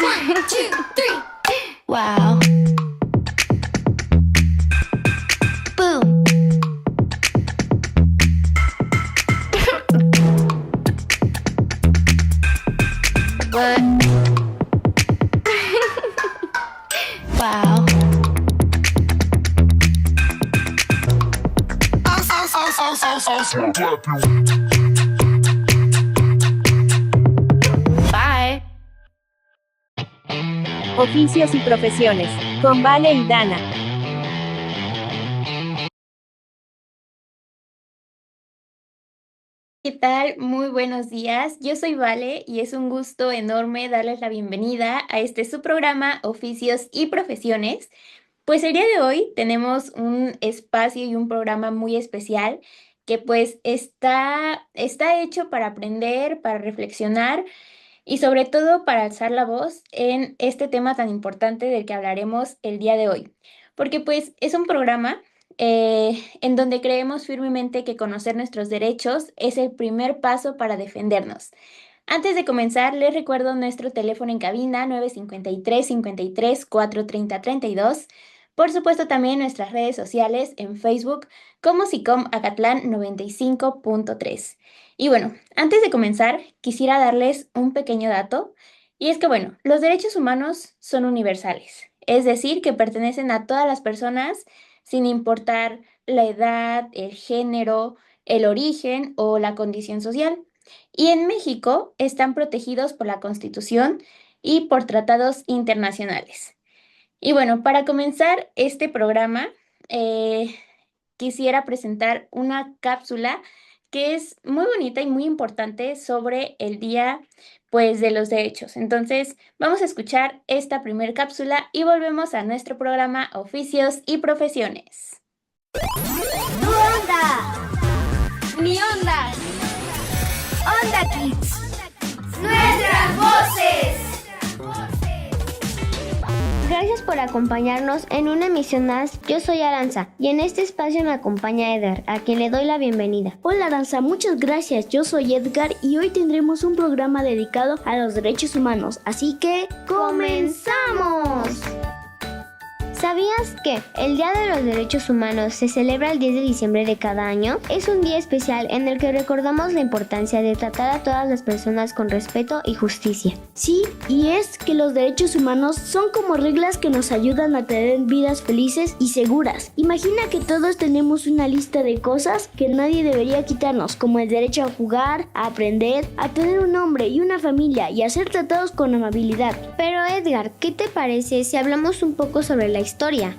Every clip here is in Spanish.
One, two, three. Wow. Boom. What? Wow. Bye. Oficios y profesiones, con Vale y Dana. ¿Qué tal? Muy buenos días. Yo soy Vale y es un gusto enorme darles la bienvenida a su programa Oficios y Profesiones. Pues el día de hoy tenemos un espacio y un programa muy especial que pues está hecho para aprender, para reflexionar y sobre todo para alzar la voz en este tema tan importante del que hablaremos el día de hoy. Porque pues es un programa en donde creemos firmemente que conocer nuestros derechos es el primer paso para defendernos. Antes de comenzar, les recuerdo nuestro teléfono en cabina 953 430 32. Por supuesto, también nuestras redes sociales en Facebook como SICOM Acatlán 95.3. Y bueno, antes de comenzar, quisiera darles un pequeño dato, y es que bueno, los derechos humanos son universales, es decir, que pertenecen a todas las personas sin importar la edad, el género, el origen o la condición social. Y en México están protegidos por la Constitución y por tratados internacionales. Y bueno, para comenzar este programa, eh, quisiera presentar una cápsula que es muy bonita y muy importante sobre el Día, pues, de los Derechos. Entonces, vamos a escuchar esta primer cápsula y volvemos a nuestro programa Oficios y Profesiones. Tu onda. Mi onda. Onda Kids. Nuestras voces. Gracias por acompañarnos en una emisión más. Yo soy Aranza y en este espacio me acompaña Edgar, a quien le doy la bienvenida. Hola Aranza, muchas gracias. Yo soy Edgar y hoy tendremos un programa dedicado a los derechos humanos. Así que ¡comenzamos! ¿Sabías que el Día de los Derechos Humanos se celebra el 10 de diciembre de cada año? Es un día especial en el que recordamos la importancia de tratar a todas las personas con respeto y justicia. sí, y es que los derechos humanos son como reglas que nos ayudan a tener vidas felices y seguras. Imagina que todos tenemos una lista de cosas que nadie debería quitarnos, como el derecho a jugar, a aprender, a tener un nombre y una familia y a ser tratados con amabilidad. Pero Edgar, ¿qué te parece si hablamos un poco sobre la historia?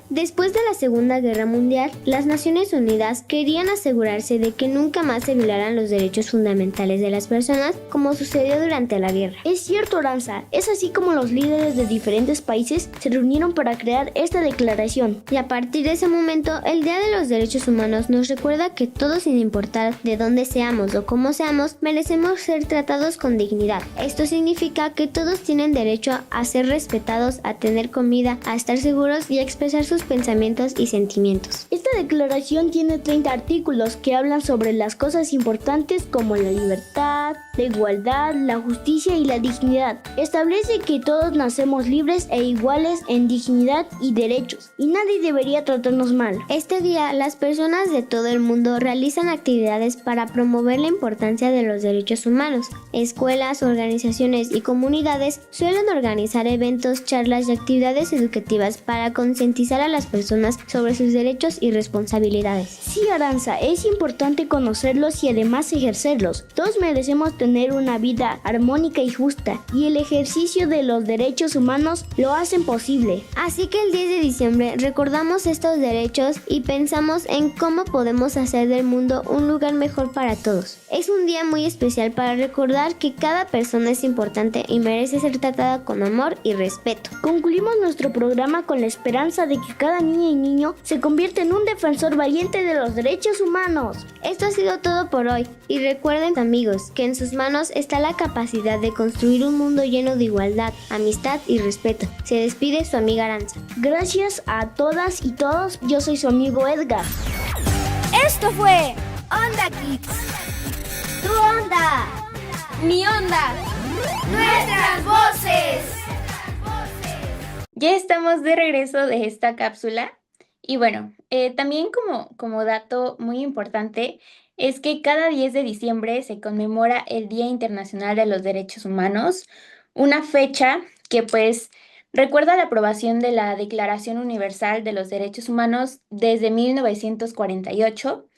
Después de la Segunda Guerra Mundial, las Naciones Unidas querían asegurarse de que nunca más se violaran los derechos fundamentales de las personas, como sucedió durante la guerra. Es cierto, Aranza, es así como los líderes de diferentes países se reunieron para crear esta declaración. Y a partir de ese momento, el Día de los Derechos Humanos nos recuerda que todos, sin importar de dónde seamos o cómo seamos, merecemos ser tratados con dignidad. Esto significa que todos tienen derecho a ser respetados, a tener comida, a estar seguros y a expresar sus pensamientos y sentimientos. Esta declaración tiene 30 artículos que hablan sobre las cosas importantes como la libertad, la igualdad, la justicia y la dignidad. Establece que todos nacemos libres e iguales en dignidad y derechos, y nadie debería tratarnos mal. Este día, las personas de todo el mundo realizan actividades para promover la importancia de los derechos humanos. Escuelas, organizaciones y comunidades suelen organizar eventos, charlas y actividades educativas para concientizar a las personas sobre sus derechos y responsabilidades. Sí, Aranza, es importante conocerlos y además ejercerlos. Todos merecemos tener una vida armónica y justa, y el ejercicio de los derechos humanos lo hacen posible. Así que el 10 de diciembre recordamos estos derechos y pensamos en cómo podemos hacer del mundo un lugar mejor para todos. Es un día muy especial para recordar que cada persona es importante y merece ser tratada con amor y respeto. Concluimos nuestro programa con la esperanza de que cada niña y niño se convierta en un defensor valiente de los derechos humanos. Esto ha sido todo por hoy y recuerden, amigos, que en sus manos está la capacidad de construir un mundo lleno de igualdad, amistad y respeto. Se despide su amiga Aranza. Gracias a todas y todos, yo soy su amigo Edgar. Esto fue Onda Kids. Tu onda. Mi onda. Nuestras voces. Ya estamos de regreso de esta cápsula y bueno, también como dato muy importante es que cada 10 de diciembre se conmemora el Día Internacional de los Derechos Humanos, una fecha que pues recuerda la aprobación de la Declaración Universal de los Derechos Humanos desde 1948,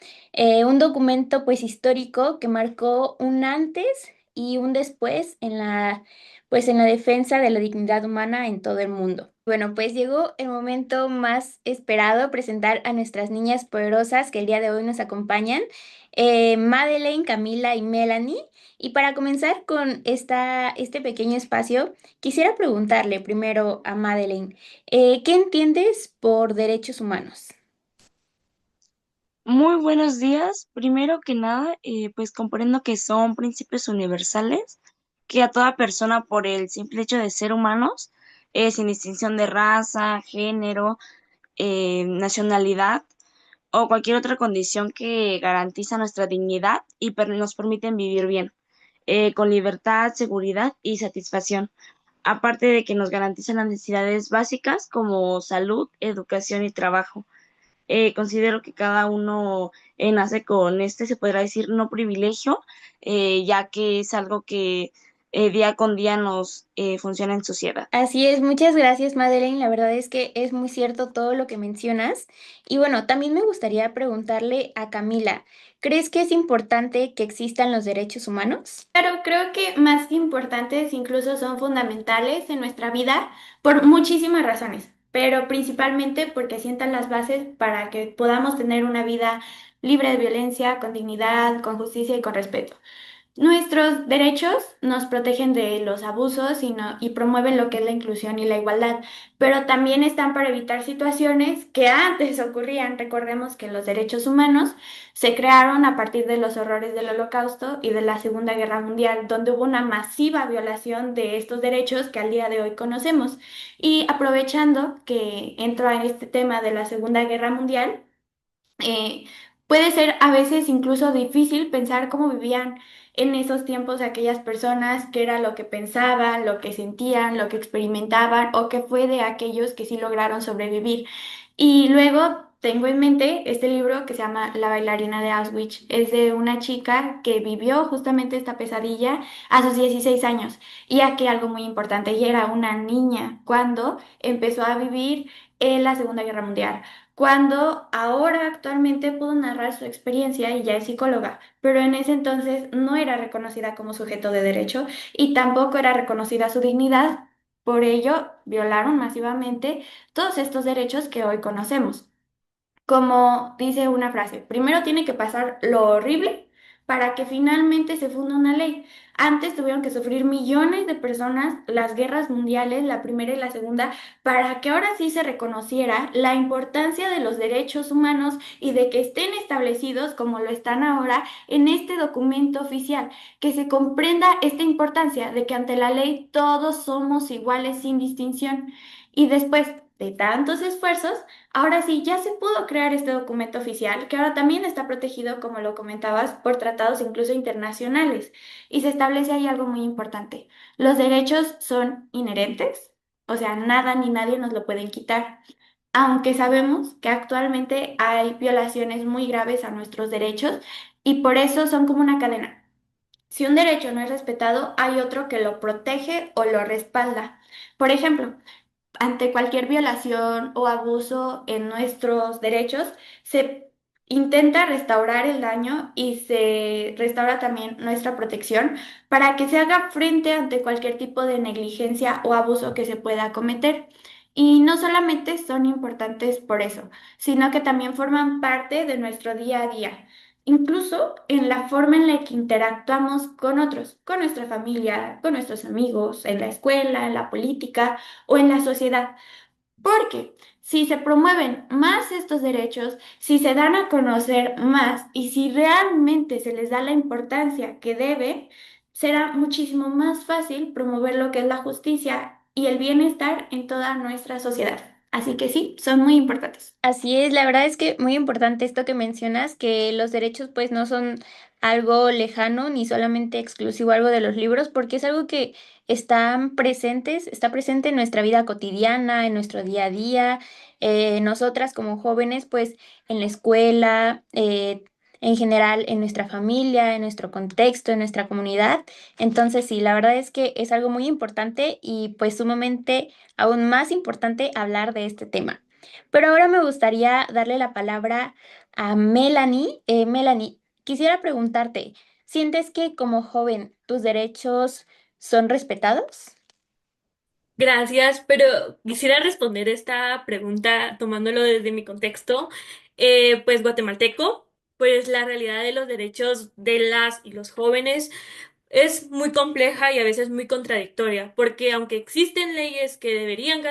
un documento pues histórico que marcó un antes y un después en la defensa de la dignidad humana en todo el mundo. Bueno, pues llegó el momento más esperado, presentar a nuestras niñas poderosas que el día de hoy nos acompañan, Madeleine, Camila y Melanie. Y para comenzar con este pequeño espacio, quisiera preguntarle primero a Madeleine, ¿qué entiendes por derechos humanos? Muy buenos días. Primero que nada, pues comprendo que son principios universales que a toda persona por el simple hecho de ser humanos, sin distinción de raza, género, nacionalidad o cualquier otra condición que garantiza nuestra dignidad y nos permiten vivir bien, con libertad, seguridad y satisfacción. Aparte de que nos garantizan las necesidades básicas como salud, educación y trabajo. Considero que cada uno nace con este, se podrá decir, no privilegio, ya que es algo que día con día nos funciona en sociedad. Así es, muchas gracias, Madeleine. La verdad es que es muy cierto todo lo que mencionas. Y bueno, también me gustaría preguntarle a Camila, ¿crees que es importante que existan los derechos humanos? Claro, creo que más que importantes, incluso son fundamentales en nuestra vida por muchísimas razones, pero principalmente porque sientan las bases para que podamos tener una vida libre de violencia, con dignidad, con justicia y con respeto. Nuestros derechos nos protegen de los abusos y promueven lo que es la inclusión y la igualdad, pero también están para evitar situaciones que antes ocurrían. Recordemos que los derechos humanos se crearon a partir de los horrores del Holocausto y de la Segunda Guerra Mundial, donde hubo una masiva violación de estos derechos que al día de hoy conocemos. Y aprovechando que entro en este tema de la Segunda Guerra Mundial, eh, puede ser a veces incluso difícil pensar cómo vivían en esos tiempos aquellas personas, qué era lo que pensaban, lo que sentían, lo que experimentaban o qué fue de aquellos que sí lograron sobrevivir. Y luego tengo en mente este libro que se llama La bailarina de Auschwitz. Es de una chica que vivió justamente esta pesadilla a sus 16 años. Y aquí algo muy importante, ella era una niña cuando empezó a vivir en la Segunda Guerra Mundial, cuando ahora actualmente pudo narrar su experiencia y ya es psicóloga, pero en ese entonces no era reconocida como sujeto de derecho y tampoco era reconocida su dignidad. Por ello, violaron masivamente todos estos derechos que hoy conocemos. Como dice una frase, primero tiene que pasar lo horrible para que finalmente se funda una ley. Antes tuvieron que sufrir millones de personas las guerras mundiales, la primera y la segunda, para que ahora sí se reconociera la importancia de los derechos humanos y de que estén establecidos como lo están ahora en este documento oficial, que se comprenda esta importancia de que ante la ley todos somos iguales sin distinción. Y después de tantos esfuerzos, ahora sí, ya se pudo crear este documento oficial, que ahora también está protegido, como lo comentabas, por tratados incluso internacionales. Y se establece ahí algo muy importante. Los derechos son inherentes, o sea, nada ni nadie nos lo pueden quitar. Aunque sabemos que actualmente hay violaciones muy graves a nuestros derechos y por eso son como una cadena. Si un derecho no es respetado, hay otro que lo protege o lo respalda. Por ejemplo, ante cualquier violación o abuso en nuestros derechos, se intenta restaurar el daño y se restaura también nuestra protección para que se haga frente ante cualquier tipo de negligencia o abuso que se pueda cometer. Y no solamente son importantes por eso, sino que también forman parte de nuestro día a día, incluso en la forma en la que interactuamos con otros, con nuestra familia, con nuestros amigos, en la escuela, en la política o en la sociedad. Porque si se promueven más estos derechos, si se dan a conocer más y si realmente se les da la importancia que deben, será muchísimo más fácil promover lo que es la justicia y el bienestar en toda nuestra sociedad. Así que sí, son muy importantes. Así es, la verdad es que muy importante esto que mencionas, que los derechos pues no son algo lejano ni solamente exclusivo algo de los libros, porque es algo que está presente en nuestra vida cotidiana, en nuestro día a día, nosotras como jóvenes, pues en la escuela, en general en nuestra familia, en nuestro contexto, en nuestra comunidad. Entonces, sí, la verdad es que es algo muy importante y pues sumamente aún más importante hablar de este tema. Pero ahora me gustaría darle la palabra a Melanie. Melanie, quisiera preguntarte, ¿sientes que como joven tus derechos son respetados? Gracias, pero quisiera responder esta pregunta tomándolo desde mi contexto, pues guatemalteco, pues la realidad de los derechos de las y los jóvenes es muy compleja y a veces muy contradictoria, porque aunque existen leyes que deberían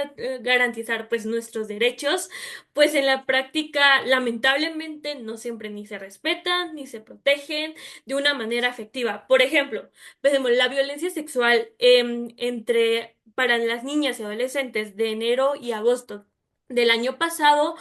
garantizar pues nuestros derechos, pues en la práctica lamentablemente no siempre ni se respetan ni se protegen de una manera efectiva. Por ejemplo, vemos la violencia sexual entre para las niñas y adolescentes de enero y agosto del año pasado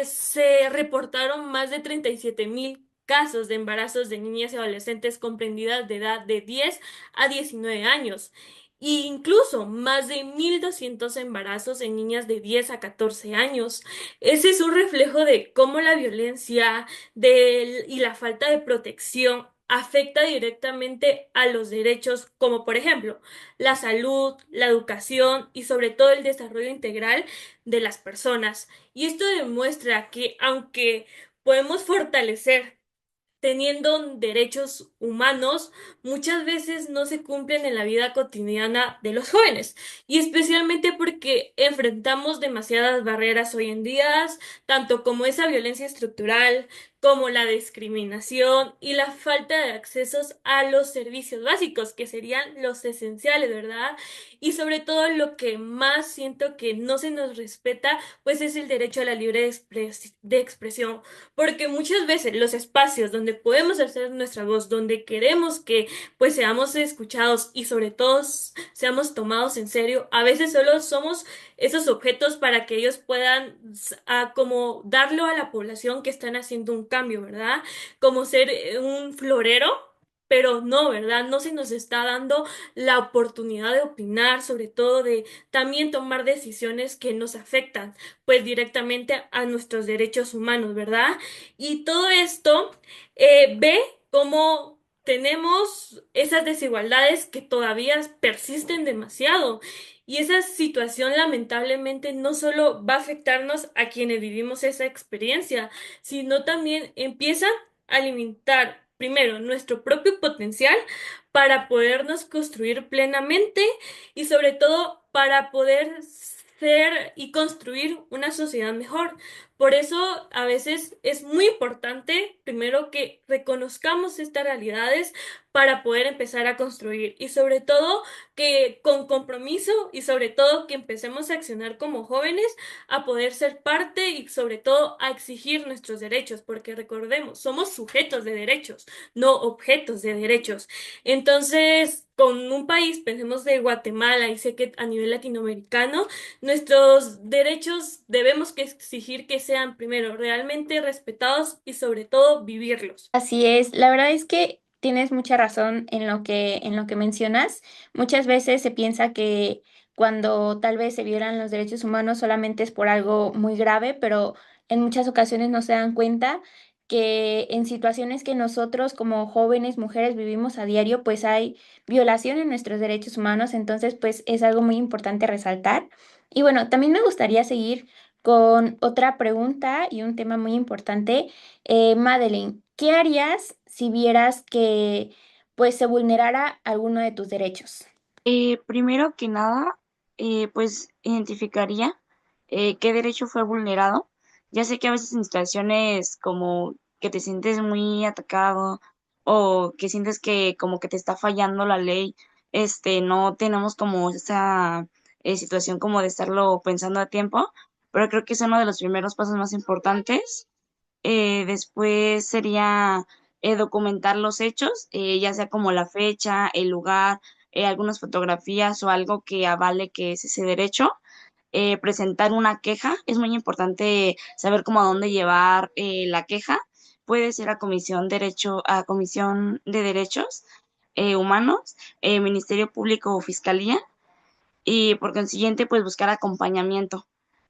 se reportaron más de 37.000 casos de embarazos de niñas y adolescentes comprendidas de edad de 10 a 19 años. E incluso más de 1.200 embarazos en niñas de 10 a 14 años. Ese es un reflejo de cómo la violencia y la falta de protección afecta directamente a los derechos, como por ejemplo la salud, la educación y sobre todo el desarrollo integral de las personas. Y esto demuestra que aunque podemos fortalecer teniendo derechos humanos, muchas veces no se cumplen en la vida cotidiana de los jóvenes, y especialmente porque enfrentamos demasiadas barreras hoy en día, tanto como esa violencia estructural, como la discriminación y la falta de accesos a los servicios básicos, que serían los esenciales, ¿verdad? Y sobre todo lo que más siento que no se nos respeta, pues es el derecho a la libre de expresión, porque muchas veces los espacios donde podemos hacer nuestra voz, donde queremos que pues seamos escuchados y sobre todo seamos tomados en serio, a veces solo somos esos objetos para que ellos puedan como darlo a la población que están haciendo un cambio, ¿verdad? Como ser un florero. Pero no, ¿verdad? No se nos está dando la oportunidad de opinar, sobre todo de también tomar decisiones que nos afectan pues directamente a nuestros derechos humanos, ¿verdad? Y todo esto ve cómo tenemos esas desigualdades que todavía persisten demasiado. Y esa situación lamentablemente no solo va a afectarnos a quienes vivimos esa experiencia, sino también empieza a limitar primero nuestro propio potencial para podernos construir plenamente y sobre todo para poder ser y construir una sociedad mejor. Por eso a veces es muy importante primero que reconozcamos estas realidades para poder empezar a construir y sobre todo que con compromiso y sobre todo que empecemos a accionar como jóvenes a poder ser parte y sobre todo a exigir nuestros derechos, porque recordemos, somos sujetos de derechos, no objetos de derechos. Entonces, con un país, pensemos de Guatemala y sé que a nivel latinoamericano, nuestros derechos debemos que exigir que sean primero realmente respetados y sobre todo vivirlos. Así es, la verdad es que tienes mucha razón en lo que mencionas. Muchas veces se piensa que cuando tal vez se violan los derechos humanos solamente es por algo muy grave, pero en muchas ocasiones no se dan cuenta que en situaciones que nosotros como jóvenes mujeres vivimos a diario, pues hay violación en nuestros derechos humanos, entonces pues es algo muy importante resaltar. Y bueno, también me gustaría seguir con otra pregunta y un tema muy importante. Madeline, ¿qué harías si vieras que pues se vulnerara alguno de tus derechos? Primero que nada, pues identificaría qué derecho fue vulnerado. Ya sé que a veces en situaciones como que te sientes muy atacado o que sientes que como que te está fallando la ley, no tenemos como esa situación como de estarlo pensando a tiempo, pero creo que es uno de los primeros pasos más importantes. Después sería documentar los hechos, ya sea como la fecha, el lugar, algunas fotografías o algo que avale que es ese derecho. Presentar una queja, es muy importante saber cómo a dónde llevar la queja. puede ser a Comisión de Derechos Humanos, Ministerio Público o Fiscalía, y por consiguiente, pues buscar acompañamiento,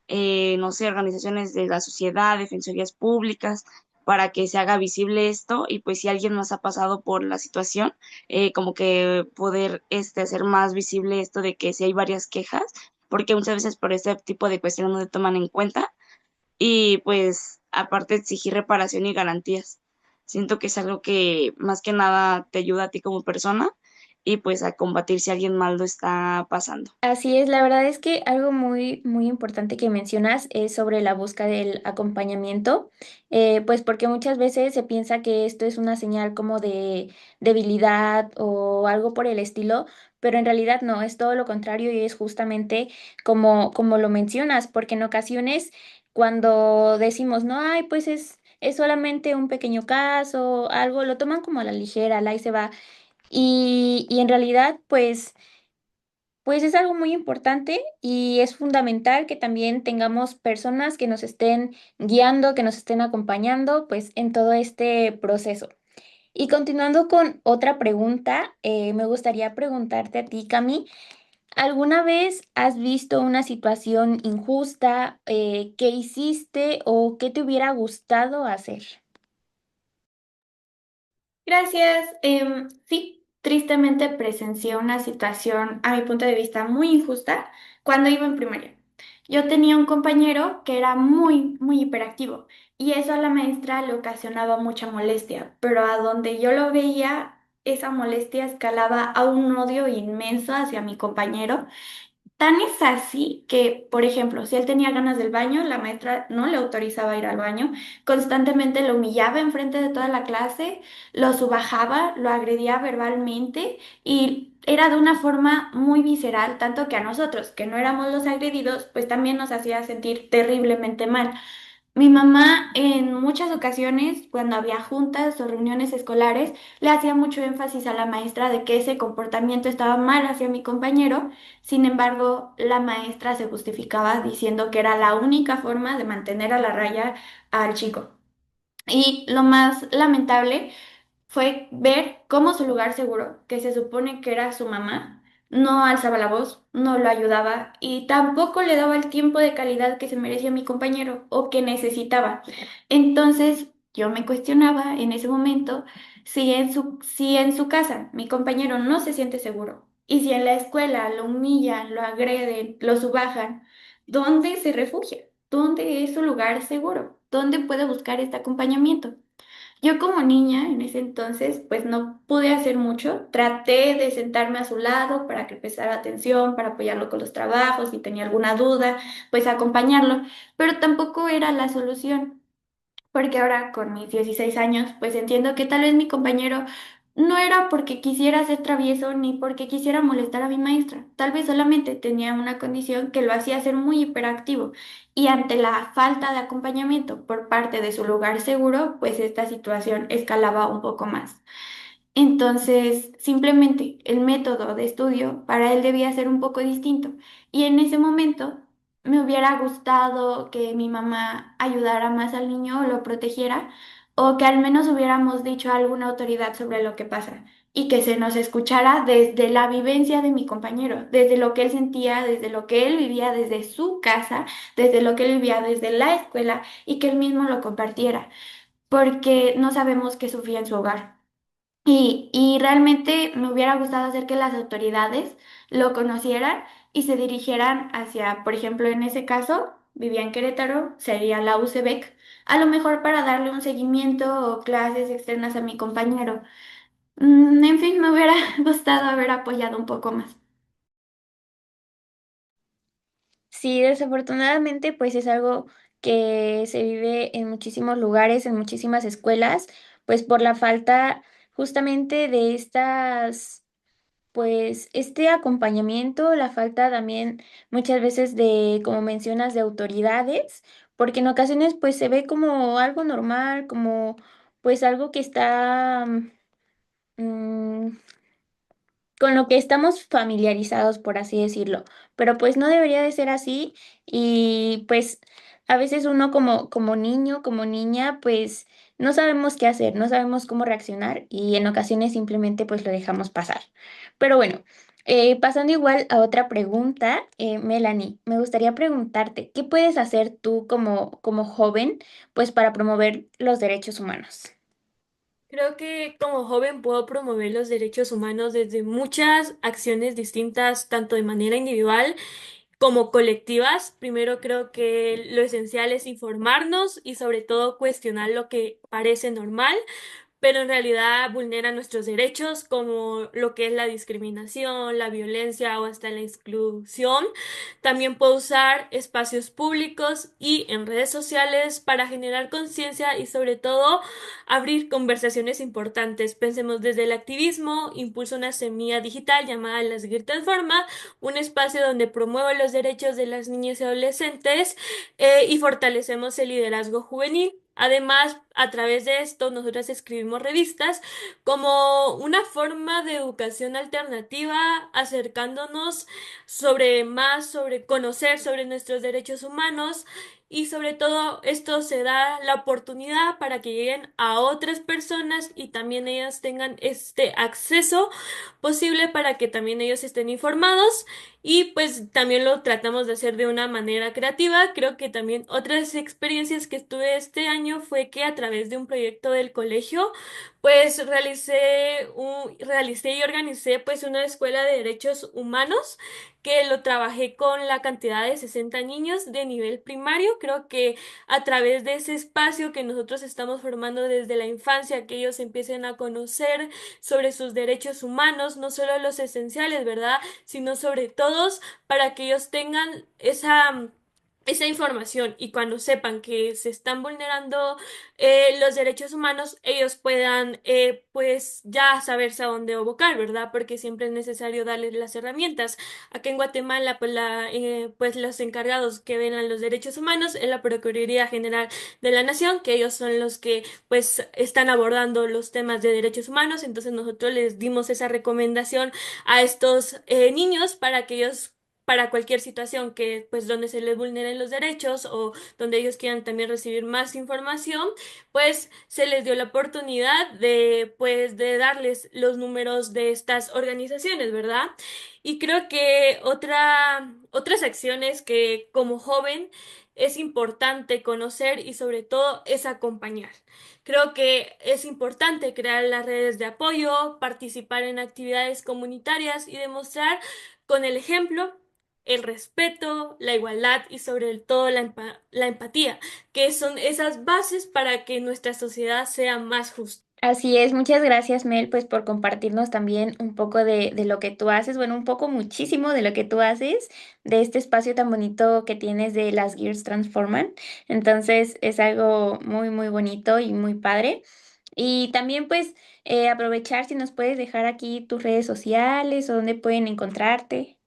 no sé, organizaciones de la sociedad, defensorías públicas, para que se haga visible esto y pues si alguien más ha pasado por la situación, como que poder hacer más visible esto de que si hay varias quejas, porque muchas veces por este tipo de cuestiones no se toman en cuenta y pues aparte exigir reparación y garantías. Siento que es algo que más que nada te ayuda a ti como persona y pues a combatir si alguien mal lo está pasando. Así es, la verdad es que algo muy, muy importante que mencionas es sobre la búsqueda del acompañamiento, pues porque muchas veces se piensa que esto es una señal como de debilidad o algo por el estilo, pero en realidad no, es todo lo contrario y es justamente como lo mencionas, porque en ocasiones cuando decimos, no, ay, pues es solamente un pequeño caso, algo, lo toman como a la ligera, la y se va, y en realidad, pues es algo muy importante y es fundamental que también tengamos personas que nos estén guiando, que nos estén acompañando, pues en todo este proceso. Y continuando con otra pregunta, me gustaría preguntarte a ti, Cami, ¿alguna vez has visto una situación injusta? ¿Qué hiciste o qué te hubiera gustado hacer? Gracias. Sí, tristemente presencié una situación, a mi punto de vista, muy injusta cuando iba en primaria. Yo tenía un compañero que era muy, muy hiperactivo y eso a la maestra le ocasionaba mucha molestia, pero a donde yo lo veía, esa molestia escalaba a un odio inmenso hacia mi compañero. Tan es así que, por ejemplo, si él tenía ganas del baño, la maestra no le autorizaba ir al baño, constantemente lo humillaba enfrente de toda la clase, lo subajaba, lo agredía verbalmente y era de una forma muy visceral, tanto que a nosotros, que no éramos los agredidos, pues también nos hacía sentir terriblemente mal. Mi mamá en muchas ocasiones, cuando había juntas o reuniones escolares, le hacía mucho énfasis a la maestra de que ese comportamiento estaba mal hacia mi compañero. Sin embargo, la maestra se justificaba diciendo que era la única forma de mantener a la raya al chico. Y lo más lamentable fue ver cómo su lugar seguro, que se supone que era su mamá, no alzaba la voz, no lo ayudaba y tampoco le daba el tiempo de calidad que se merecía mi compañero o que necesitaba. Entonces yo me cuestionaba en ese momento si en su casa mi compañero no se siente seguro y si en la escuela lo humillan, lo agreden, lo subajan, ¿dónde se refugia? ¿Dónde es su lugar seguro? ¿Dónde puede buscar este acompañamiento? Yo como niña en ese entonces pues no pude hacer mucho. Traté de sentarme a su lado para que prestara atención, para apoyarlo con los trabajos, si tenía alguna duda, pues acompañarlo, pero tampoco era la solución porque ahora con mis 16 años, pues entiendo que tal vez mi compañero no era porque quisiera ser travieso ni porque quisiera molestar a mi maestra, tal vez solamente tenía una condición que lo hacía ser muy hiperactivo y ante la falta de acompañamiento por parte de su lugar seguro, pues esta situación escalaba un poco más. Entonces, simplemente el método de estudio para él debía ser un poco distinto. Y en ese momento me hubiera gustado que mi mamá ayudara más al niño o lo protegiera, o que al menos hubiéramos dicho a alguna autoridad sobre lo que pasa y que se nos escuchara desde la vivencia de mi compañero, desde lo que él sentía, desde lo que él vivía desde su casa, desde lo que él vivía desde la escuela y que él mismo lo compartiera, porque no sabemos qué sufría en su hogar. Y realmente me hubiera gustado hacer que las autoridades lo conocieran y se dirigieran hacia, por ejemplo, en ese caso, vivía en Querétaro, sería la UCEBEC, a lo mejor para darle un seguimiento o clases externas a mi compañero. En fin, me hubiera gustado haber apoyado un poco más. Sí, desafortunadamente, pues es algo que se vive en muchísimos lugares, en muchísimas escuelas, pues por la falta justamente de estas, pues este acompañamiento, la falta también muchas veces de, como mencionas, de autoridades, porque en ocasiones pues se ve como algo normal, como pues algo que está mm, con lo que estamos familiarizados, por así decirlo, pero pues no debería de ser así y pues A veces uno como niño, como niña, pues no sabemos qué hacer, no sabemos cómo reaccionar y en ocasiones simplemente pues lo dejamos pasar. Pero bueno, pasando igual a otra pregunta, Melanie, me gustaría preguntarte, ¿qué puedes hacer tú como joven pues para promover los derechos humanos? Creo que como joven puedo promover los derechos humanos desde muchas acciones distintas, tanto de manera individual como colectivas. Primero creo que lo esencial es informarnos y sobre todo cuestionar lo que parece normal, pero en realidad vulnera nuestros derechos, como lo que es la discriminación, la violencia o hasta la exclusión. También puedo usar espacios públicos y en redes sociales para generar conciencia y sobre todo abrir conversaciones importantes. Pensemos desde el activismo, impulso una semilla digital llamada Las Guir Transforma, un espacio donde promuevo los derechos de las niñas y adolescentes y fortalecemos el liderazgo juvenil. Además, a través de esto, nosotras escribimos revistas como una forma de educación alternativa, acercándonos sobre conocer sobre nuestros derechos humanos y sobre todo esto se da la oportunidad para que lleguen a otras personas y también ellas tengan este acceso posible para que también ellos estén informados y pues también lo tratamos de hacer de una manera creativa. Creo que también otras experiencias que tuve este año fue que a través de un proyecto del colegio, pues realicé y organicé pues una escuela de derechos humanos que lo trabajé con la cantidad de 60 niños de nivel primario. Creo que a través de ese espacio que nosotros estamos formando desde la infancia, que ellos empiecen a conocer sobre sus derechos humanos, no solo los esenciales, ¿verdad? Sino sobre todos para que ellos tengan esa información y cuando sepan que se están vulnerando los derechos humanos, ellos puedan pues ya saberse a dónde abocar, ¿verdad? Porque siempre es necesario darles las herramientas. Aquí en Guatemala, pues los encargados que ven a los derechos humanos es la Procuraduría General de la Nación, que ellos son los que pues están abordando los temas de derechos humanos. Entonces nosotros les dimos esa recomendación a estos niños para que ellos para cualquier situación que pues donde se les vulneren los derechos o donde ellos quieran también recibir más información, pues se les dio la oportunidad de pues de darles los números de estas organizaciones, ¿verdad? Y creo que otras acciones que como joven es importante conocer y sobre todo es acompañar. Creo que es importante crear las redes de apoyo, participar en actividades comunitarias y demostrar con el ejemplo el respeto, la igualdad y sobre todo la empatía, que son esas bases para que nuestra sociedad sea más justa. Así es, muchas gracias Mel, pues por compartirnos también un poco de lo que tú haces, bueno, un poco muchísimo de lo que tú haces, de este espacio tan bonito que tienes de las Gears Transforman. Entonces es algo muy, muy bonito y muy padre. Y también pues aprovechar si nos puedes dejar aquí tus redes sociales o dónde pueden encontrarte.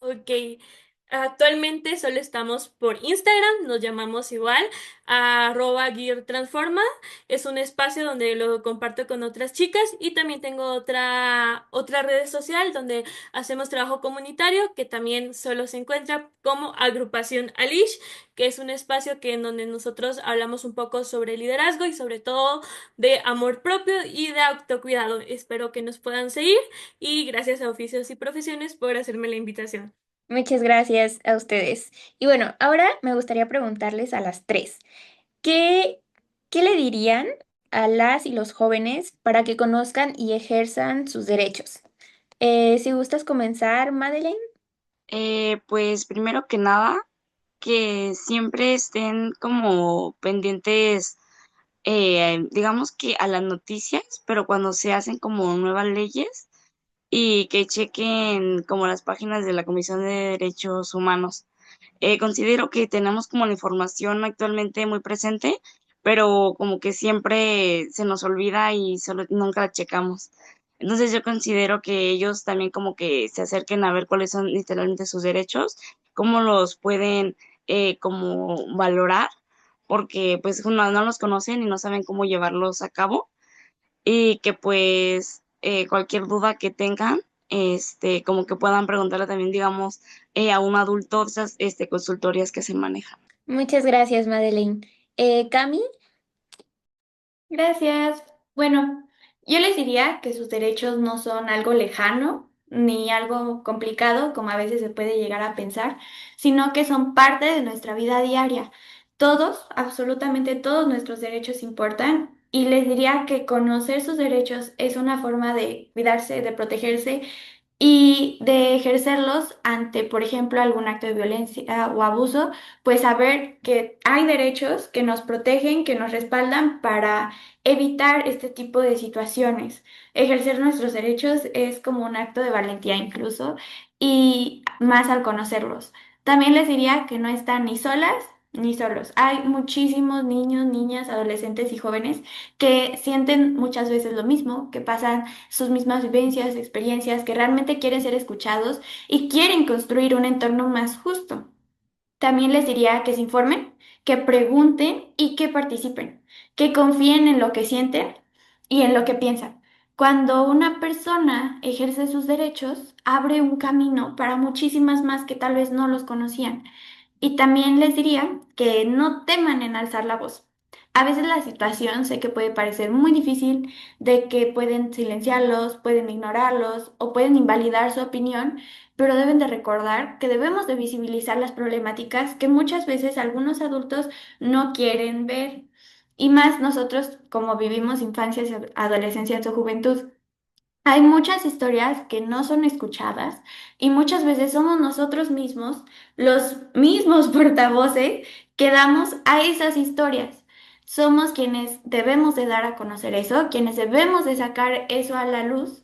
Ok, actualmente solo estamos por Instagram, nos llamamos igual, @GearTransforma. Es un espacio donde lo comparto con otras chicas y también tengo otra red social donde hacemos trabajo comunitario que también solo se encuentra como Agrupación Alish, que es un espacio que en donde nosotros hablamos un poco sobre liderazgo y sobre todo de amor propio y de autocuidado. Espero que nos puedan seguir y gracias a Oficios y Profesiones por hacerme la invitación. Muchas gracias a ustedes. Y bueno, ahora me gustaría preguntarles a las tres, ¿qué, qué le dirían a las y los jóvenes para que conozcan y ejerzan sus derechos? Si gustas comenzar, Madeleine. Pues primero que nada, que siempre estén como pendientes, digamos que a las noticias, pero cuando se hacen como nuevas leyes y que chequen como las páginas de la Comisión de Derechos Humanos. Considero que tenemos como la información actualmente muy presente, pero como que siempre se nos olvida y solo nunca la checamos. Entonces yo considero que ellos también como que se acerquen a ver cuáles son literalmente sus derechos, cómo los pueden como valorar, porque pues no los conocen y no saben cómo llevarlos a cabo y que pues cualquier duda que tengan, como que puedan preguntarle también, digamos, a un adulto de esas consultorías que se manejan. Muchas gracias, Madeleine. Cami, Gracias. Bueno, yo les diría que sus derechos no son algo lejano ni algo complicado, como a veces se puede llegar a pensar, sino que son parte de nuestra vida diaria. Todos, absolutamente todos nuestros derechos importan y les diría que conocer sus derechos es una forma de cuidarse, de protegerse y de ejercerlos ante, por ejemplo, algún acto de violencia o abuso, pues saber que hay derechos que nos protegen, que nos respaldan para evitar este tipo de situaciones. Ejercer nuestros derechos es como un acto de valentía incluso, y más al conocerlos. También les diría que no están ni solas ni solos. Hay muchísimos niños, niñas, adolescentes y jóvenes que sienten muchas veces lo mismo, que pasan sus mismas vivencias, experiencias, que realmente quieren ser escuchados y quieren construir un entorno más justo. También les diría que se informen, que pregunten y que participen, que confíen en lo que sienten y en lo que piensan. Cuando una persona ejerce sus derechos, abre un camino para muchísimas más que tal vez no los conocían. Y también les diría que no teman en alzar la voz. A veces la situación sé que puede parecer muy difícil, de que pueden silenciarlos, pueden ignorarlos o pueden invalidar su opinión, pero deben de recordar que debemos de visibilizar las problemáticas que muchas veces algunos adultos no quieren ver. Y más nosotros como vivimos infancias, adolescencias o juventud. Hay muchas historias que no son escuchadas y muchas veces somos nosotros mismos, los mismos portavoces, que damos a esas historias. Somos quienes debemos de dar a conocer eso, quienes debemos de sacar eso a la luz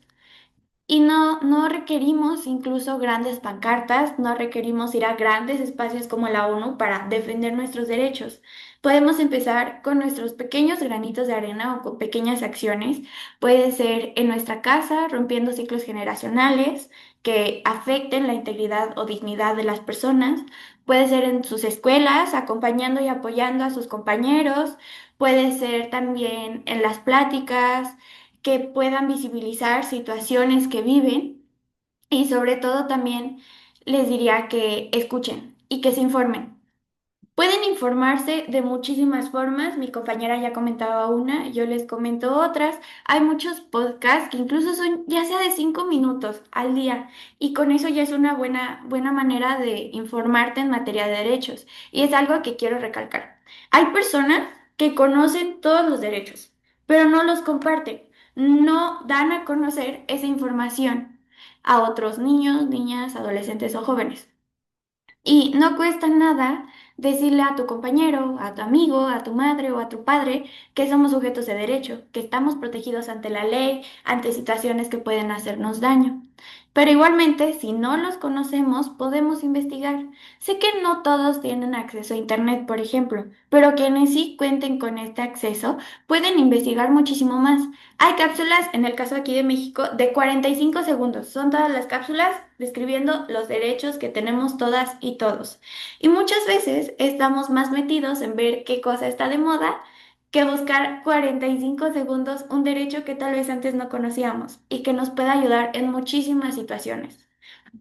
y no requerimos incluso grandes pancartas, no requerimos ir a grandes espacios como la ONU para defender nuestros derechos. Podemos empezar con nuestros pequeños granitos de arena o con pequeñas acciones. Puede ser en nuestra casa, rompiendo ciclos generacionales que afecten la integridad o dignidad de las personas. Puede ser en sus escuelas, acompañando y apoyando a sus compañeros. Puede ser también en las pláticas que puedan visibilizar situaciones que viven y sobre todo también les diría que escuchen y que se informen. Pueden informarse de muchísimas formas, mi compañera ya comentaba una, yo les comento otras. Hay muchos podcasts que incluso son ya sea de 5 minutos al día y con eso ya es una buena manera de informarte en materia de derechos y es algo que quiero recalcar. Hay personas que conocen todos los derechos, pero no los comparten, no dan a conocer esa información a otros niños, niñas, adolescentes o jóvenes. Y no cuesta nada decirle a tu compañero, a tu amigo, a tu madre o a tu padre que somos sujetos de derecho, que estamos protegidos ante la ley, ante situaciones que pueden hacernos daño. Pero igualmente, si no los conocemos, podemos investigar. Sé que no todos tienen acceso a Internet, por ejemplo, pero quienes sí cuenten con este acceso pueden investigar muchísimo más. Hay cápsulas, en el caso aquí de México, de 45 segundos. Son todas las cápsulas describiendo los derechos que tenemos todas y todos. Y muchas veces estamos más metidos en ver qué cosa está de moda que buscar 45 segundos un derecho que tal vez antes no conocíamos y que nos puede ayudar en muchísimas situaciones.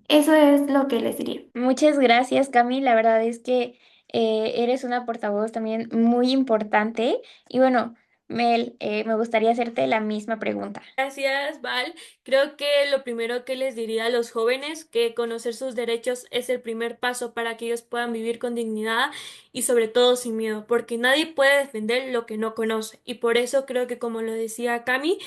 Eso es lo que les diría. muchas gracias, Cami. La verdad es que eres una portavoz también muy importante. Y bueno, Mel, me gustaría hacerte la misma pregunta. Gracias, Val. Creo que lo primero que les diría a los jóvenes, que conocer sus derechos es el primer paso para que ellos puedan vivir con dignidad y sobre todo sin miedo, porque nadie puede defender lo que no conoce. Y por eso creo que, como lo decía Cami,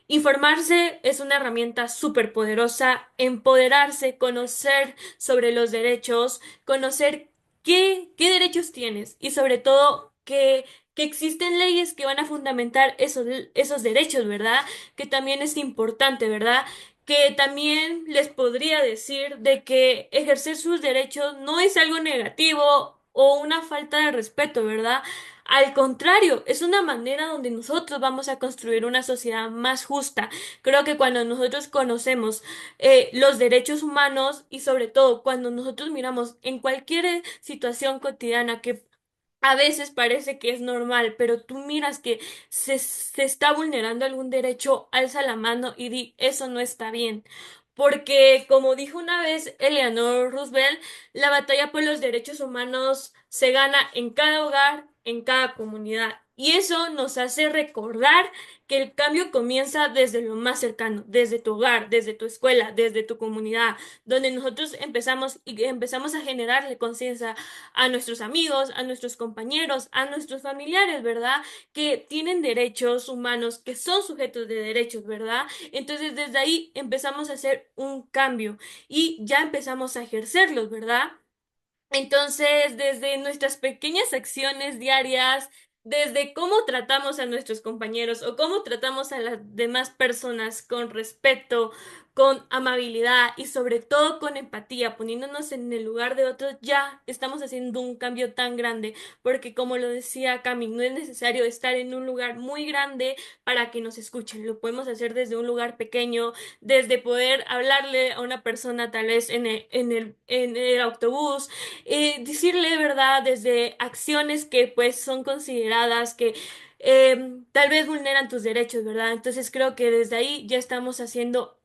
informarse es una herramienta súper poderosa, empoderarse, conocer sobre los derechos, conocer qué derechos tienes y sobre todo que existen leyes que van a fundamentar esos derechos, ¿verdad? Que también es importante, ¿verdad? Que también les podría decir de que ejercer sus derechos no es algo negativo o una falta de respeto, ¿verdad? Al contrario, es una manera donde nosotros vamos a construir una sociedad más justa. Creo que cuando nosotros conocemos los derechos humanos y sobre todo cuando nosotros miramos en cualquier situación cotidiana que a veces parece que es normal, pero tú miras que se está vulnerando algún derecho, alza la mano y di, eso no está bien. porque como dijo una vez Eleanor Roosevelt, la batalla por los derechos humanos se gana en cada hogar, en cada comunidad. Y eso nos hace recordar que el cambio comienza desde lo más cercano, desde tu hogar, desde tu escuela, desde tu comunidad, donde nosotros empezamos a generarle conciencia a nuestros amigos, a nuestros compañeros, a nuestros familiares, ¿verdad? Que tienen derechos humanos, que son sujetos de derechos, ¿verdad? Entonces desde ahí empezamos a hacer un cambio y ya empezamos a ejercerlos, ¿verdad? Entonces, desde nuestras pequeñas acciones diarias, desde cómo tratamos a nuestros compañeros o cómo tratamos a las demás personas con respeto, con amabilidad y sobre todo con empatía, poniéndonos en el lugar de otros, ya estamos haciendo un cambio tan grande, porque como lo decía Cami, no es necesario estar en un lugar muy grande para que nos escuchen, lo podemos hacer desde un lugar pequeño, desde poder hablarle a una persona tal vez en el autobús, decirle verdad desde acciones que pues son consideradas que tal vez vulneran tus derechos, ¿verdad? Entonces creo que desde ahí ya estamos haciendo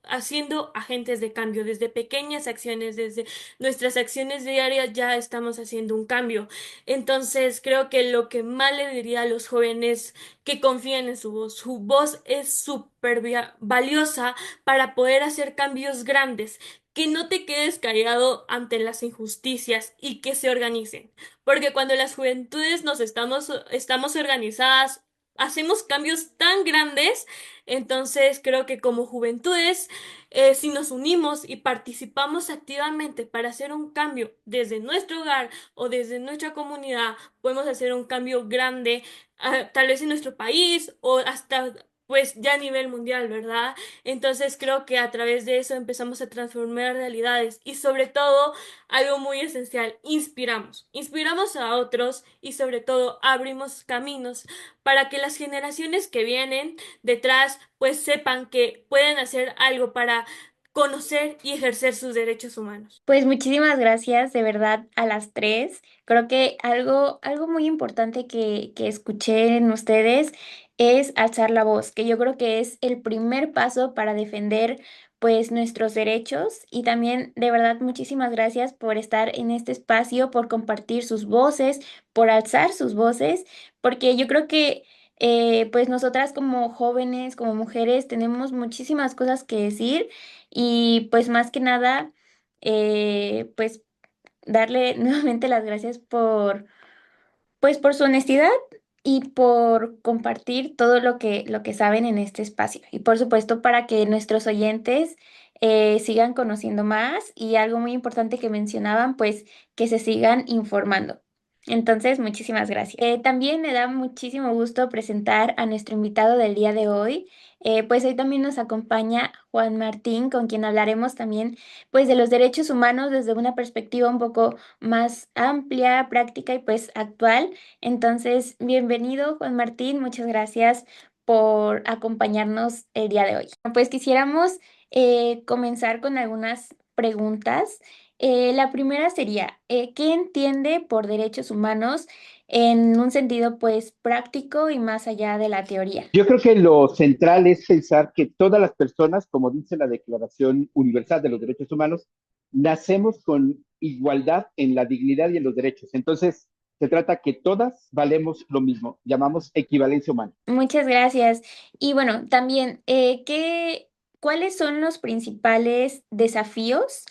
agentes de cambio, desde pequeñas acciones, desde nuestras acciones diarias ya estamos haciendo un cambio. Entonces creo que lo que más le diría a los jóvenes que confíen en su voz es súper valiosa para poder hacer cambios grandes, que no te quedes callado ante las injusticias y que se organicen. Porque cuando las juventudes estamos organizadas, hacemos cambios tan grandes. Entonces creo que como juventudes, si nos unimos y participamos activamente para hacer un cambio desde nuestro hogar o desde nuestra comunidad, podemos hacer un cambio grande, tal vez en nuestro país o hasta pues ya a nivel mundial, ¿verdad? Entonces creo que a través de eso empezamos a transformar realidades y sobre todo algo muy esencial, inspiramos a otros y sobre todo abrimos caminos para que las generaciones que vienen detrás pues sepan que pueden hacer algo para conocer y ejercer sus derechos humanos. Pues muchísimas gracias de verdad a las tres. Creo que algo muy importante que escuché en ustedes es alzar la voz, que yo creo que es el primer paso para defender pues nuestros derechos y también de verdad muchísimas gracias por estar en este espacio, por compartir sus voces, por alzar sus voces, porque yo creo que pues nosotras como jóvenes, como mujeres, tenemos muchísimas cosas que decir y pues más que nada pues darle nuevamente las gracias pues por su honestidad y por compartir todo lo que saben en este espacio. Y por supuesto para que nuestros oyentes sigan conociendo más y algo muy importante que mencionaban, pues que se sigan informando. Entonces, muchísimas gracias. También me da muchísimo gusto presentar a nuestro invitado del día de hoy. Pues hoy también nos acompaña Juan Martín, con quien hablaremos también pues de los derechos humanos desde una perspectiva un poco más amplia, práctica y pues actual. Entonces, bienvenido Juan Martín, muchas gracias por acompañarnos el día de hoy. Pues quisiéramos comenzar con algunas preguntas. La primera sería, ¿qué entiende por derechos humanos en un sentido pues práctico y más allá de la teoría? Yo creo que lo central es pensar que todas las personas, como dice la Declaración Universal de los Derechos Humanos, nacemos con igualdad en la dignidad y en los derechos. Entonces, se trata que todas valemos lo mismo, llamamos equivalencia humana. Muchas gracias. Y bueno, también, ¿cuáles son los principales desafíos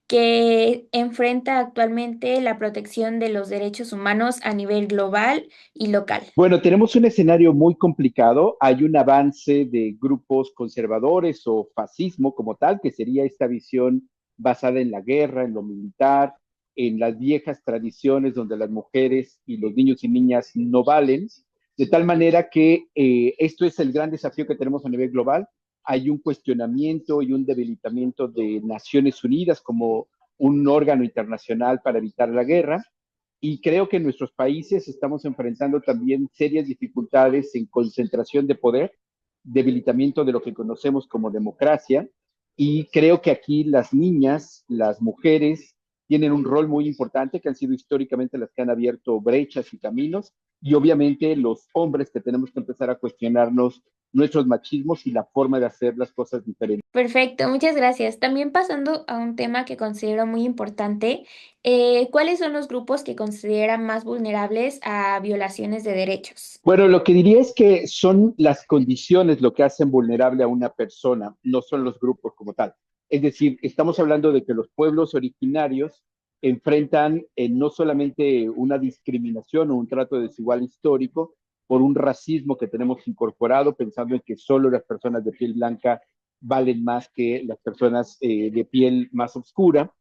que enfrenta actualmente la protección de los derechos humanos a nivel global y local? Bueno, tenemos un escenario muy complicado. Hay un avance de grupos conservadores o fascismo como tal, que sería esta visión basada en la guerra, en lo militar, en las viejas tradiciones donde las mujeres y los niños y niñas no valen, de tal manera que esto es el gran desafío que tenemos a nivel global. Hay un cuestionamiento y un debilitamiento de Naciones Unidas como un órgano internacional para evitar la guerra. Y creo que en nuestros países estamos enfrentando también serias dificultades en concentración de poder, debilitamiento de lo que conocemos como democracia. Y creo que aquí las niñas, las mujeres tienen un rol muy importante, que han sido históricamente las que han abierto brechas y caminos, y obviamente los hombres que tenemos que empezar a cuestionarnos nuestros machismos y la forma de hacer las cosas diferentes. Perfecto, muchas gracias. También pasando a un tema que considero muy importante, ¿cuáles son los grupos que consideran más vulnerables a violaciones de derechos? Bueno, lo que diría es que son las condiciones lo que hacen vulnerable a una persona, no son los grupos como tal. Es decir, estamos hablando de que los pueblos originarios enfrentan no solamente una discriminación o un trato desigual histórico por un racismo que tenemos incorporado, pensando en que solo las personas de piel blanca valen más que las personas de piel más oscura.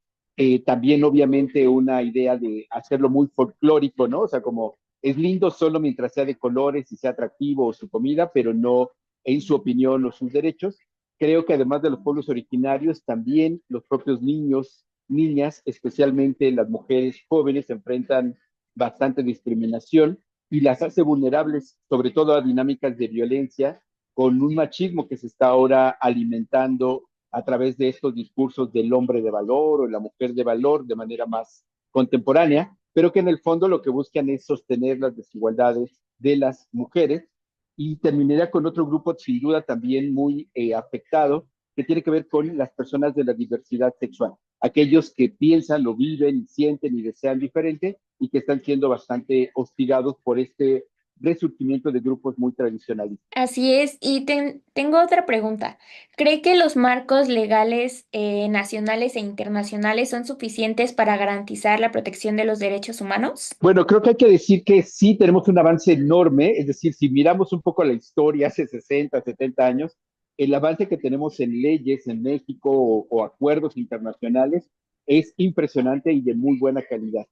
También, obviamente, una idea de hacerlo muy folclórico, ¿no? O sea, como es lindo solo mientras sea de colores y sea atractivo su comida, pero no en su opinión o sus derechos. Creo que además de los pueblos originarios, también los propios niños, niñas, especialmente las mujeres jóvenes, enfrentan bastante discriminación y las hace vulnerables, sobre todo a dinámicas de violencia, con un machismo que se está ahora alimentando a través de estos discursos del hombre de valor o la mujer de valor de manera más contemporánea, pero que en el fondo lo que buscan es sostener las desigualdades de las mujeres. Y terminaría con otro grupo sin duda también muy afectado, que tiene que ver con las personas de la diversidad sexual, aquellos que piensan, lo viven, sienten y desean diferente y que están siendo bastante hostigados por este resurgimiento de grupos muy tradicionales. Así es, y tengo otra pregunta. ¿Cree que los marcos legales nacionales e internacionales son suficientes para garantizar la protección de los derechos humanos? Bueno, creo que hay que decir que sí tenemos un avance enorme, es decir, si miramos un poco la historia hace 60, 70 años, el avance que tenemos en leyes en México o acuerdos internacionales es impresionante y de muy buena calidad.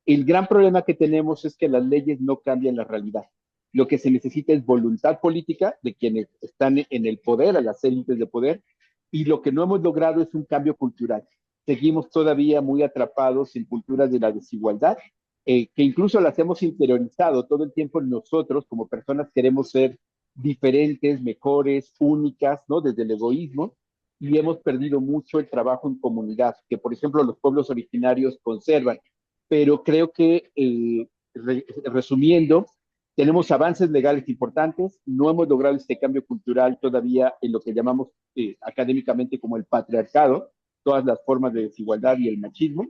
El gran problema que tenemos es que las leyes no cambian la realidad. Lo que se necesita es voluntad política de quienes están en el poder, a las élites de poder, y lo que no hemos logrado es un cambio cultural. Seguimos todavía muy atrapados en culturas de la desigualdad, que incluso las hemos interiorizado todo el tiempo. Nosotros como personas queremos ser diferentes, mejores, únicas, ¿no? Desde el egoísmo, y hemos perdido mucho el trabajo en comunidad, que por ejemplo los pueblos originarios conservan. Pero creo que, resumiendo, tenemos avances legales importantes, no hemos logrado este cambio cultural todavía en lo que llamamos académicamente como el patriarcado, todas las formas de desigualdad y el machismo,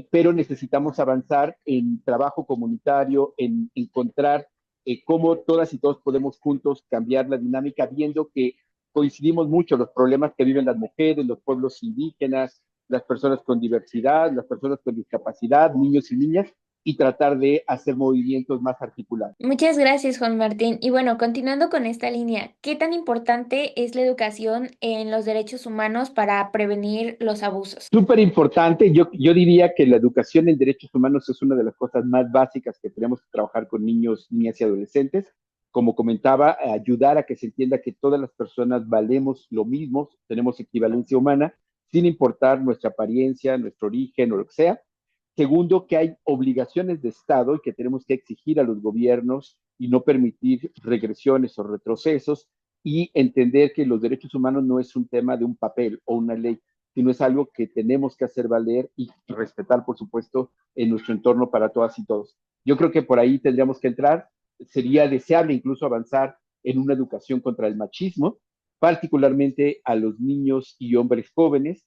pero necesitamos avanzar en trabajo comunitario, en encontrar cómo todas y todos podemos juntos cambiar la dinámica, viendo que coincidimos mucho los problemas que viven las mujeres, los pueblos indígenas, las personas con diversidad, las personas con discapacidad, niños y niñas, y tratar de hacer movimientos más articulados. Muchas gracias, Juan Martín. Y bueno, continuando con esta línea, ¿qué tan importante es la educación en los derechos humanos para prevenir los abusos? Súper importante, yo diría que la educación en derechos humanos es una de las cosas más básicas que tenemos que trabajar con niños, niñas y adolescentes. Como comentaba, ayudar a que se entienda que todas las personas valemos lo mismo, tenemos equivalencia humana, sin importar nuestra apariencia, nuestro origen o lo que sea. Segundo, que hay obligaciones de Estado y que tenemos que exigir a los gobiernos y no permitir regresiones o retrocesos, y entender que los derechos humanos no es un tema de un papel o una ley, sino es algo que tenemos que hacer valer y respetar, por supuesto, en nuestro entorno para todas y todos. Yo creo que por ahí tendríamos que entrar. Sería deseable incluso avanzar en una educación contra el machismo, particularmente a los niños y hombres jóvenes,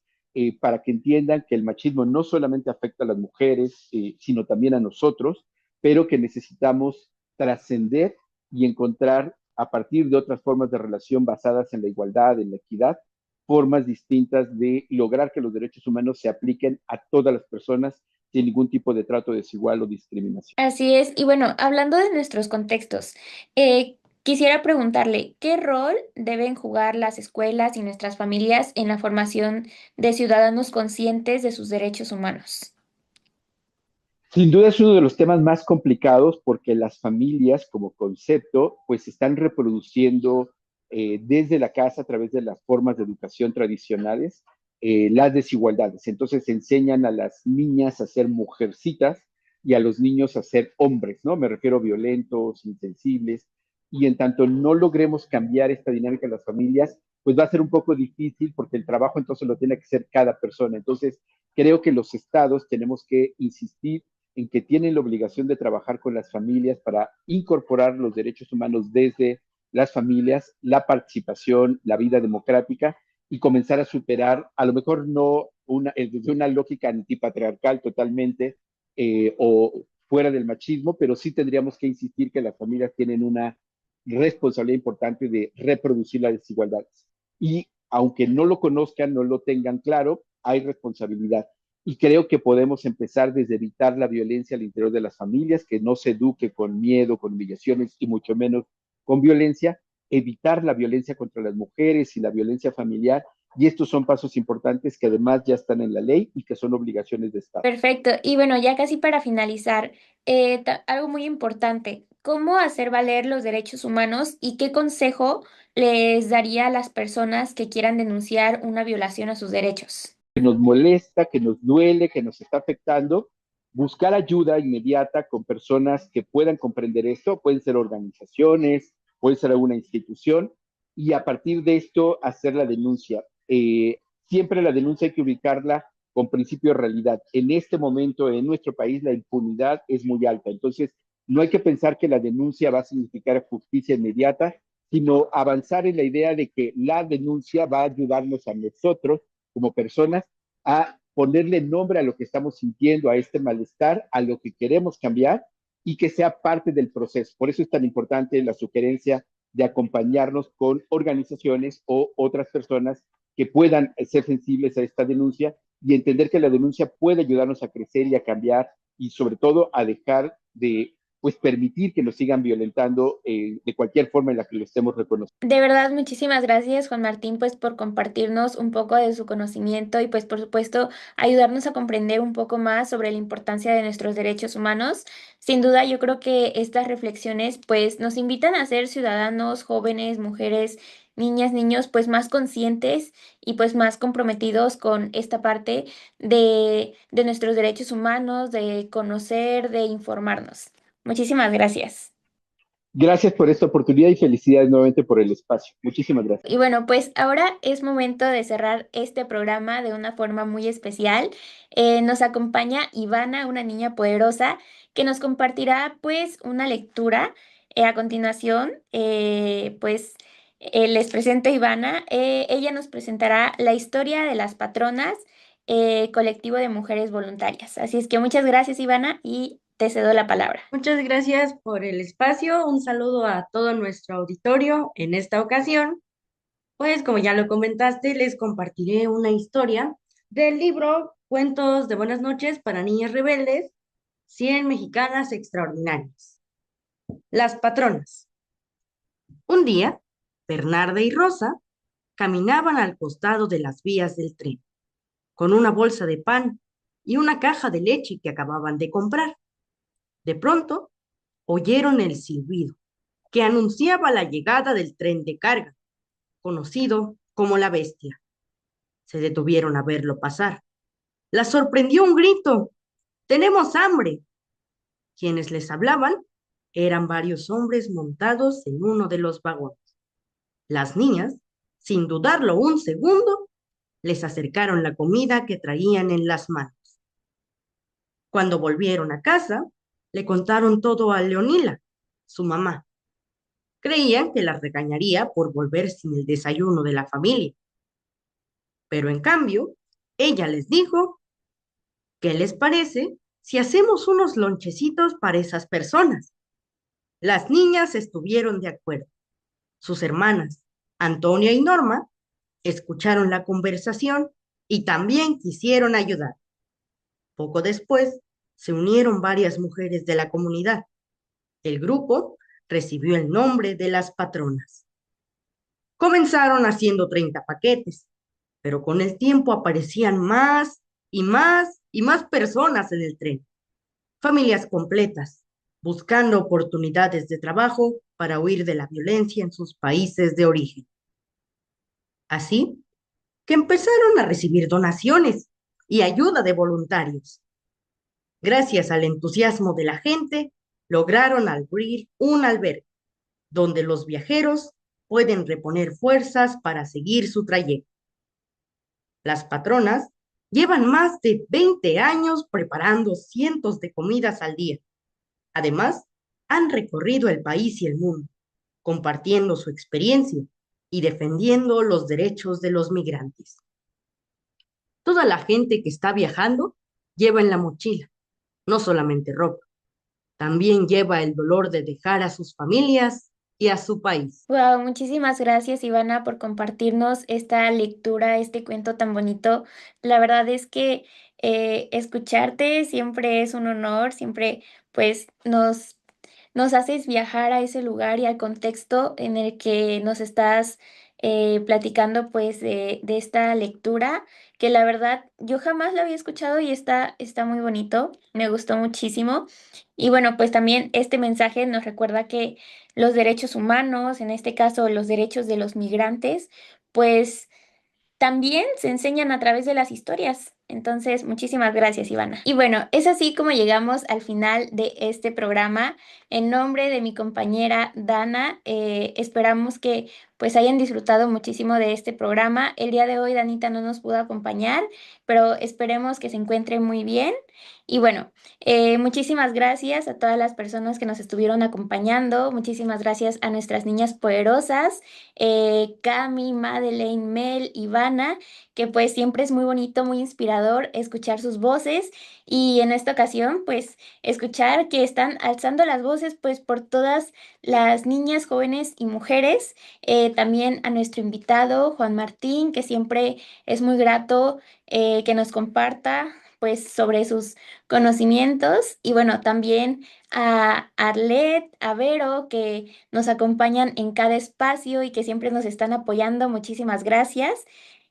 para que entiendan que el machismo no solamente afecta a las mujeres, sino también a nosotros, pero que necesitamos trascender y encontrar a partir de otras formas de relación basadas en la igualdad, en la equidad, formas distintas de lograr que los derechos humanos se apliquen a todas las personas sin ningún tipo de trato desigual o discriminación. Así es. Y bueno, hablando de nuestros contextos, quisiera preguntarle, ¿qué rol deben jugar las escuelas y nuestras familias en la formación de ciudadanos conscientes de sus derechos humanos? Sin duda es uno de los temas más complicados porque las familias como concepto pues están reproduciendo desde la casa a través de las formas de educación tradicionales las desigualdades. Entonces enseñan a las niñas a ser mujercitas y a los niños a ser hombres, ¿no? Me refiero a violentos, insensibles, y en tanto no logremos cambiar esta dinámica en las familias, pues va a ser un poco difícil porque el trabajo entonces lo tiene que hacer cada persona. Entonces, creo que los estados tenemos que insistir en que tienen la obligación de trabajar con las familias para incorporar los derechos humanos desde las familias, la participación, la vida democrática y comenzar a superar, a lo mejor no desde una lógica antipatriarcal totalmente o fuera del machismo, pero sí tendríamos que insistir que las familias tienen una responsabilidad importante de reproducir las desigualdades. Y aunque no lo conozcan, no lo tengan claro, hay responsabilidad. Y creo que podemos empezar desde evitar la violencia al interior de las familias, que no se eduque con miedo, con humillaciones y mucho menos con violencia, evitar la violencia contra las mujeres y la violencia familiar. Y estos son pasos importantes que además ya están en la ley y que son obligaciones de Estado. Perfecto. Y bueno, ya casi para finalizar, algo muy importante, ¿cómo hacer valer los derechos humanos y qué consejo les daría a las personas que quieran denunciar una violación a sus derechos? Que nos molesta, que nos duele, que nos está afectando, buscar ayuda inmediata con personas que puedan comprender esto, pueden ser organizaciones, puede ser alguna institución, y a partir de esto hacer la denuncia. Siempre la denuncia hay que ubicarla con principio de realidad. En este momento, en nuestro país, la impunidad es muy alta, entonces no hay que pensar que la denuncia va a significar justicia inmediata, sino avanzar en la idea de que la denuncia va a ayudarnos a nosotros como personas a ponerle nombre a lo que estamos sintiendo, a este malestar, a lo que queremos cambiar y que sea parte del proceso. Por eso es tan importante la sugerencia de acompañarnos con organizaciones o otras personas que puedan ser sensibles a esta denuncia y entender que la denuncia puede ayudarnos a crecer y a cambiar y sobre todo a dejar de permitir que nos sigan violentando de cualquier forma en la que lo estemos reconociendo. De verdad, muchísimas gracias, Juan Martín, pues por compartirnos un poco de su conocimiento y pues por supuesto ayudarnos a comprender un poco más sobre la importancia de nuestros derechos humanos. Sin duda, yo creo que estas reflexiones pues nos invitan a ser ciudadanos, jóvenes, mujeres, niñas, niños, pues más conscientes y pues más comprometidos con esta parte de nuestros derechos humanos, de conocer, de informarnos. Muchísimas gracias. Gracias por esta oportunidad y felicidades nuevamente por el espacio. Muchísimas gracias. Y bueno, pues ahora es momento de cerrar este programa de una forma muy especial. Nos acompaña Ivana, una niña poderosa, que nos compartirá pues una lectura. A continuación, les presento a Ivana. Ella nos presentará la historia de las patronas, colectivo de mujeres voluntarias. Así es que muchas gracias, Ivana, y te cedo la palabra. Muchas gracias por el espacio. Un saludo a todo nuestro auditorio. En esta ocasión, pues como ya lo comentaste, les compartiré una historia del libro Cuentos de Buenas noches para Niñas Rebeldes, 100 Mexicanas Extraordinarias. Las patronas. Un día, Bernarda y Rosa caminaban al costado de las vías del tren, con una bolsa de pan y una caja de leche que acababan de comprar. De pronto, oyeron el silbido que anunciaba la llegada del tren de carga, conocido como la Bestia. Se detuvieron a verlo pasar. Las sorprendió un grito: ¡Tenemos hambre! Quienes les hablaban eran varios hombres montados en uno de los vagones. Las niñas, sin dudarlo un segundo, les acercaron la comida que traían en las manos. Cuando volvieron a casa, le contaron todo a Leonila, su mamá. Creían que las regañaría por volver sin el desayuno de la familia. Pero en cambio, ella les dijo: ¿qué les parece si hacemos unos lonchecitos para esas personas? Las niñas estuvieron de acuerdo. Sus hermanas, Antonia y Norma, escucharon la conversación y también quisieron ayudar. Poco después, se unieron varias mujeres de la comunidad. El grupo recibió el nombre de las patronas. Comenzaron haciendo 30 paquetes, pero con el tiempo aparecían más y más y más personas en el tren. Familias completas, buscando oportunidades de trabajo para huir de la violencia en sus países de origen. Así que empezaron a recibir donaciones y ayuda de voluntarios. Gracias al entusiasmo de la gente, lograron abrir un albergue donde los viajeros pueden reponer fuerzas para seguir su trayecto. Las patronas Llevan más de 20 años preparando cientos de comidas al día. Además, han recorrido el país y el mundo, compartiendo su experiencia y defendiendo los derechos de los migrantes. Toda la gente que está viajando lleva en la mochila no solamente ropa, también lleva el dolor de dejar a sus familias y a su país. Wow, muchísimas gracias, Ivana, por compartirnos esta lectura, este cuento tan bonito. La verdad es que escucharte siempre es un honor, siempre pues nos haces viajar a ese lugar y al contexto en el que nos estás platicando pues de esta lectura, que la verdad yo jamás la había escuchado y está muy bonito, me gustó muchísimo. Y bueno, pues también este mensaje nos recuerda que los derechos humanos, en este caso los derechos de los migrantes, pues también se enseñan a través de las historias. Entonces, muchísimas gracias, Ivana. Y bueno, es así como llegamos al final de este programa. En nombre de mi compañera Dana, esperamos que pues hayan disfrutado muchísimo de este programa. El día de hoy Danita no nos pudo acompañar, pero esperemos que se encuentre muy bien. Y bueno, muchísimas gracias a todas las personas que nos estuvieron acompañando. Muchísimas gracias a nuestras niñas poderosas, Cami, Madeleine, Mel, Ivana, que pues siempre es muy bonito, muy inspirador escuchar sus voces y en esta ocasión pues escuchar que están alzando las voces pues por todas las niñas, jóvenes y mujeres. También a nuestro invitado Juan Martín, que siempre es muy grato que nos comparta pues sobre sus conocimientos y bueno, también a Arlet, a Vero, que nos acompañan en cada espacio y que siempre nos están apoyando. Muchísimas gracias.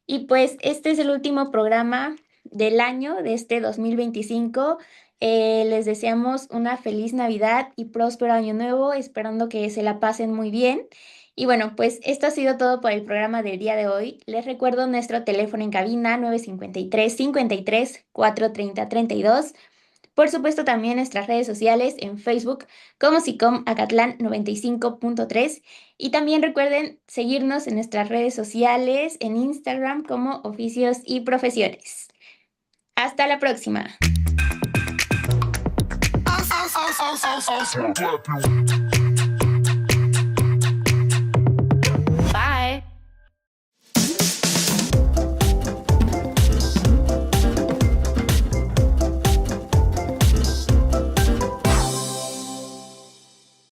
Y pues este es el último programa del año, de este 2025. Les deseamos una feliz Navidad y próspero año nuevo, esperando que se la pasen muy bien. Y bueno, pues esto ha sido todo por el programa del día de hoy. Les recuerdo nuestro teléfono en cabina 953-53-430-32. Por supuesto, también nuestras redes sociales en Facebook como SICOM Acatlán 95.3. Y también recuerden seguirnos en nuestras redes sociales en Instagram como Oficios y Profesiones. Hasta la próxima.